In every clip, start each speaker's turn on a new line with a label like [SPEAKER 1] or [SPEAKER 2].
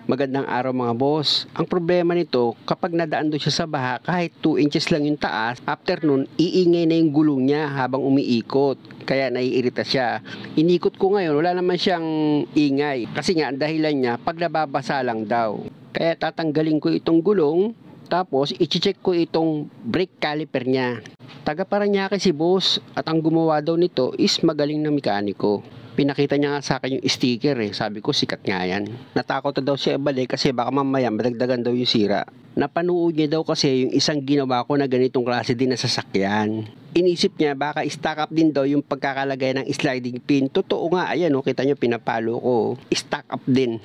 [SPEAKER 1] Magandang araw mga boss. Ang problema nito, kapag nadaan doon siya sa baha, kahit 2 inches lang yung taas, after nun, iingay na yung gulong niya habang umiikot. Kaya naiirita siya. Inikot ko ngayon, wala naman siyang ingay. Kasi nga, ang dahilan niya, pag nababasa lang daw. Kaya tatanggalin ko itong gulong, tapos i-check ko itong brake caliper niya. Taga Parañaque si boss, at ang gumawa daw nito is magaling na mekaniko. Pinakita niya nga sa akin yung sticker Sabi ko, sikat nga yan. Natakot na daw siya ibalik kasi baka mamaya madagdagan daw yung sira. Napanood niya daw kasi yung isang ginawa ko na ganitong klase din na sasakyan. Inisip niya baka stock up din daw yung pagkakalagay ng sliding pin. Totoo nga, ayan kita niyo pinapalo ko. Stock up din.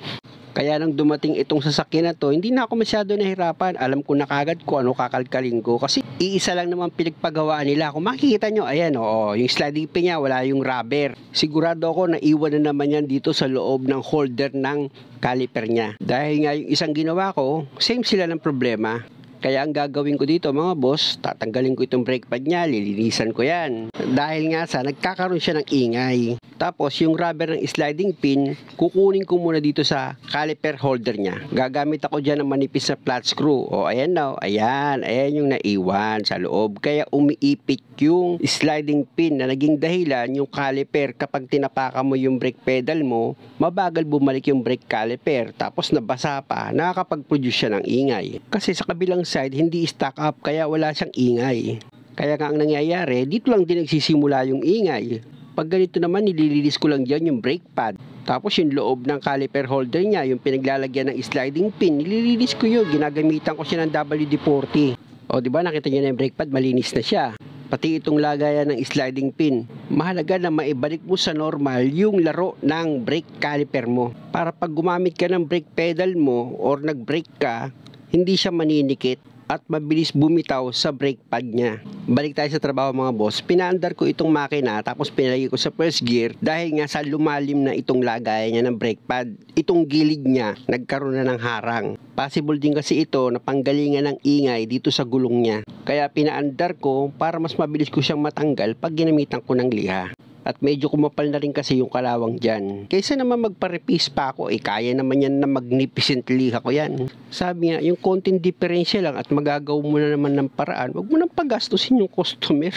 [SPEAKER 1] Kaya nang dumating itong sasakyan na to, hindi na ako masyado nahirapan. Alam ko na kagad kung ano kakalkalin ko. Kasi iisa lang naman pinagpagawaan nila. Kung makikita nyo, ayan yung sliding pin niya, wala yung rubber. Sigurado ako na iwan na naman yan dito sa loob ng holder ng caliper niya. Dahil nga yung isang ginawa ko, same sila ng problema. Kaya ang gagawin ko dito mga boss, tatanggalin ko itong brake pad niya, lilinisan ko yan. Dahil nga nagkakaroon siya ng ingay. Tapos yung rubber ng sliding pin, kukunin ko muna dito sa caliper holder niya. Gagamit ako dyan ng manipis na flat screw. Ayan na, ayan yung naiwan sa loob. Kaya umiipit yung sliding pin na naging dahilan yung caliper. Kapag tinapakan mo yung brake pedal mo, mabagal bumalik yung brake caliper. Tapos nabasa pa, nakakapag-produce siya ng ingay. Kasi sa kabilang side, hindi stack up, kaya wala siyang ingay. Kaya nga ang nangyayari, dito lang din nagsisimula yung ingay. Pag ganito naman, nililinis ko lang dyan yung brake pad. Tapos yung loob ng caliper holder niya, yung pinaglalagyan ng sliding pin, nililinis ko yun. Ginagamitan ko siya ng WD-40. Diba nakita niyo na yung brake pad, malinis na siya. Pati itong lagayan ng sliding pin. Mahalaga na maibalik mo sa normal yung laro ng brake caliper mo. Para pag gumamit ka ng brake pedal mo or nag-brake ka, hindi siya maninikit at mabilis bumitaw sa brake pad niya. Balik tayo sa trabaho mga boss. Pinaandar ko itong makina tapos pinalagay ko sa first gear dahil nga sa lumalim na itong lagayan niya ng brake pad. Itong gilid niya nagkaroon na ng harang. Possible din kasi ito na panggalingan ng ingay dito sa gulong niya. Kaya pinaandar ko para mas mabilis ko siyang matanggal pag ginamitan ko ng liha. At medyo kumapal na rin kasi yung kalawang dyan. Kaysa naman magpa-repiece pa ako, kaya naman yan na magnificent liha ko yan. Sabi nga, yung konting diferensya lang at magagawa mo na naman ng paraan, wag mo nang pagastusin yung customer.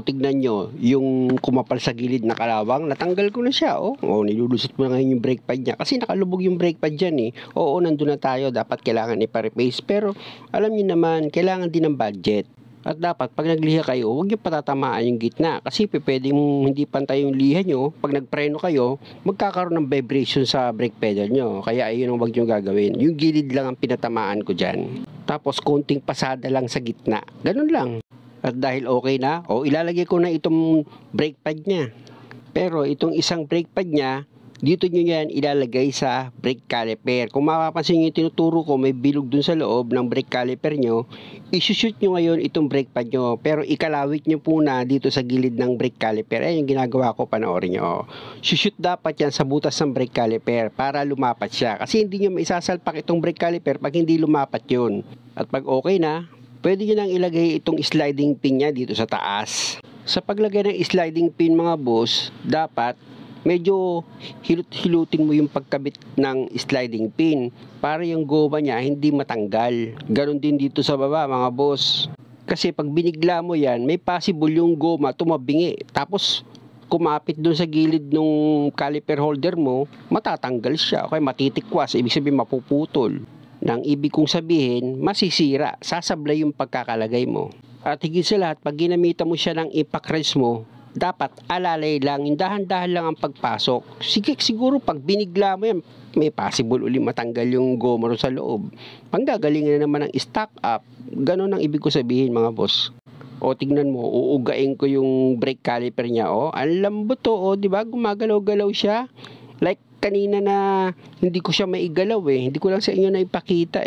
[SPEAKER 1] Tignan nyo, yung kumapal sa gilid na kalawang, natanggal ko na siya. Nilulusot mo na ngayon yung brake pad niya. Kasi nakalubog yung brake pad dyan nandun na tayo, dapat kailangan ipa-replace. Pero alam nyo naman, kailangan din ng budget. At dapat pag nagliha kayo, huwag niyo patatamaan yung gitna. Kasi pwedeng hindi pantay yung liha nyo. Pag nagpreno kayo, magkakaroon ng vibration sa brake pedal nyo. Kaya ayun ang huwag nyo gagawin. Yung gilid lang ang pinatamaan ko dyan. Tapos konting pasada lang sa gitna. Ganun lang. At dahil okay na, ilalagay ko na itong brake pad niya. Pero itong isang brake pad niya, dito nyo yan ilalagay sa brake caliper. Kung mapapansin nyo yung tinuturo ko, may bilog dun sa loob ng brake caliper nyo, isushoot nyo ngayon itong brake pad nyo. Pero ikalawit nyo po na dito sa gilid ng brake caliper. Yung ginagawa ko, panoorin nyo. Sushoot dapat yan sa butas ng brake caliper para lumapat siya. Kasi hindi nyo maisasalpak itong brake caliper pag hindi lumapat yun. At pag okay na, pwede nyo nang ilagay itong sliding pin nya dito sa taas. Sa paglagay ng sliding pin mga boss, dapat medyo hilot-hilutin mo yung pagkabit ng sliding pin para yung goma niya hindi matanggal. Ganon din dito sa baba mga boss. Kasi pag binigla mo yan, may possible yung goma tumabingi. Tapos kumapit dun sa gilid ng caliper holder mo, matatanggal siya. Okay, matitikwas, ibig sabihin mapuputol. Nang ibig kong sabihin, masisira, sasablay yung pagkakalagay mo. At higit sa lahat, pag ginamitan mo siya ng impact wrench mo, dapat alalay lang, dahan-dahan lang ang pagpasok. Siguro pag binigla mo yan, may possible uli matanggal yung goma sa loob. Panggagalingan na naman ng stock up. Ganon ang ibig ko sabihin mga boss. Tignan mo, uugain ko yung brake caliper niya. Ang lambot to, di ba? Gumagalaw-galaw siya. Like kanina na hindi ko siya maigalaw Hindi ko lang sa inyo na ipakita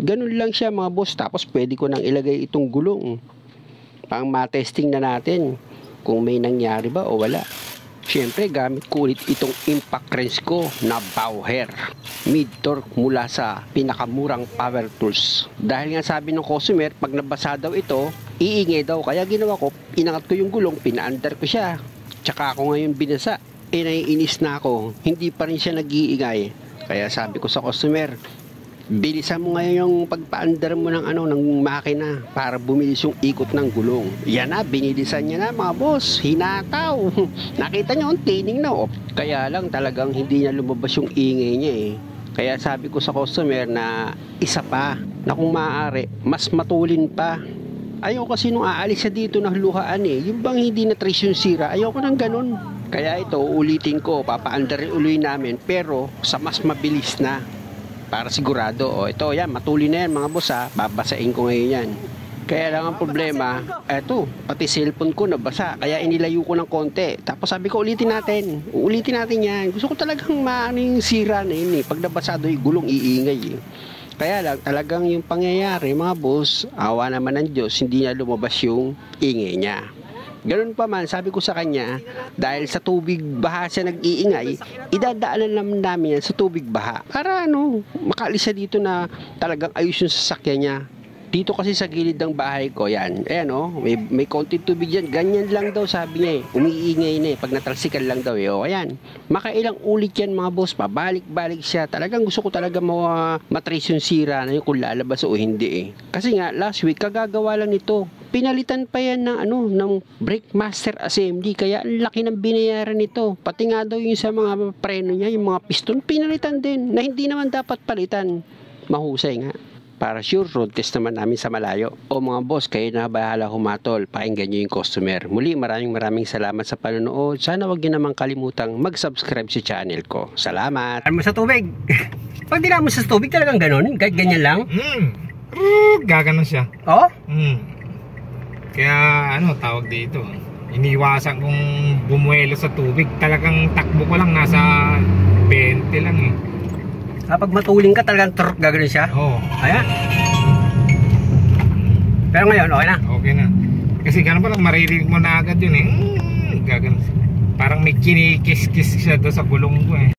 [SPEAKER 1] Ganon lang siya mga boss. Tapos pwede ko nang ilagay itong gulong. Pang matesting na natin kung may nangyari ba o wala. Siyempre, gamit ko ulit itong impact wrench ko na Bauer mid-torque mula sa pinakamurang power tools. Dahil nga sabi ng customer, pag nabasa daw ito, iingay daw. Kaya ginawa ko, inangat ko yung gulong, pinaandar ko siya. Tsaka ako ngayon binasa. Naiinis na ako. Hindi pa rin siya nag-iingay. Kaya sabi ko sa customer, bilisan mo ngayon yung pagpaandar mo ng ng makina para bumilis yung ikot ng gulong. Yan na, binilisan niya na mga boss. Hinataw. Nakita niyo, tining na oh. Kaya lang talagang hindi niya lumabas yung ingay niya eh. Kaya sabi ko sa customer na isa pa, na kung maaari, mas matulin pa. Ayaw kasi nung aalis siya dito na luhaan eh. Yung bang hindi na trace yung sira, ayaw ko ng ganun. Kaya ito, ulitin ko, papaandarin uli namin, pero sa mas mabilis na. Para sigurado, ito yan, matuli na yan mga boss ha, babasain ko ngayon yan. Kaya lang ang problema, eto, pati cellphone ko nabasa, kaya inilayo ko ng konti. Tapos sabi ko, uulitin natin yan. Gusto ko talagang maaning sira na yun eh, pag nabasado yung gulong iingay eh. Kaya lang, talagang yung pangyayari mga boss, awa naman ng Diyos, hindi niya lumabas yung ingay niya. Ganun pa man, sabi ko sa kanya, dahil sa tubig baha siya nag-iingay, idadaanan naman namin yan sa tubig baha. Para makaalis siya dito na talagang ayos yung sasakyan niya. Dito kasi sa gilid ng bahay ko, yan. Ayan may konting tubig dyan. Ganyan lang daw sabi niya eh. Umiingay na eh. Pag natalsikan lang daw eh. Ayan. Makailang ulit yan mga boss. Pabalik-balik siya. Talagang gusto ko talaga matrace yung sira na yun kung lalabas o hindi eh. Kasi nga, last week, kagagawa lang nito. Pinalitan pa yan ng brake master assembly. Kaya ang laki ng binayaran nito. Pati nga daw yung sa mga preno niya, yung mga piston, pinalitan din. Na hindi naman dapat palitan. Mahusay nga. Para sure, road test naman namin sa malayo. O mga boss, kayo na bahala humatol. Pakinggan nyo yung customer. Muli, maraming salamat sa panonood. Sana wag nyo naman kalimutang mag-subscribe sa channel ko. Salamat! Ano sa tubig? Pag dinamo sa tubig, talagang ganun? Ganyan lang?
[SPEAKER 2] Gaganon siya.
[SPEAKER 1] Oh?
[SPEAKER 2] Kaya tawag dito, iniwasan kong bumuelo sa tubig. Talagang takbo ko lang, nasa 20 lang eh.
[SPEAKER 1] Kapag matuling ka, talagang gagawin siya?
[SPEAKER 2] Oo.
[SPEAKER 1] Ayan. Pero ngayon, okay na?
[SPEAKER 2] Okay na. Kasi gano'n pa lang, maririnig mo na agad yun eh. Gagawin. Parang may kinikis-kis siya doon sa gulong ko eh.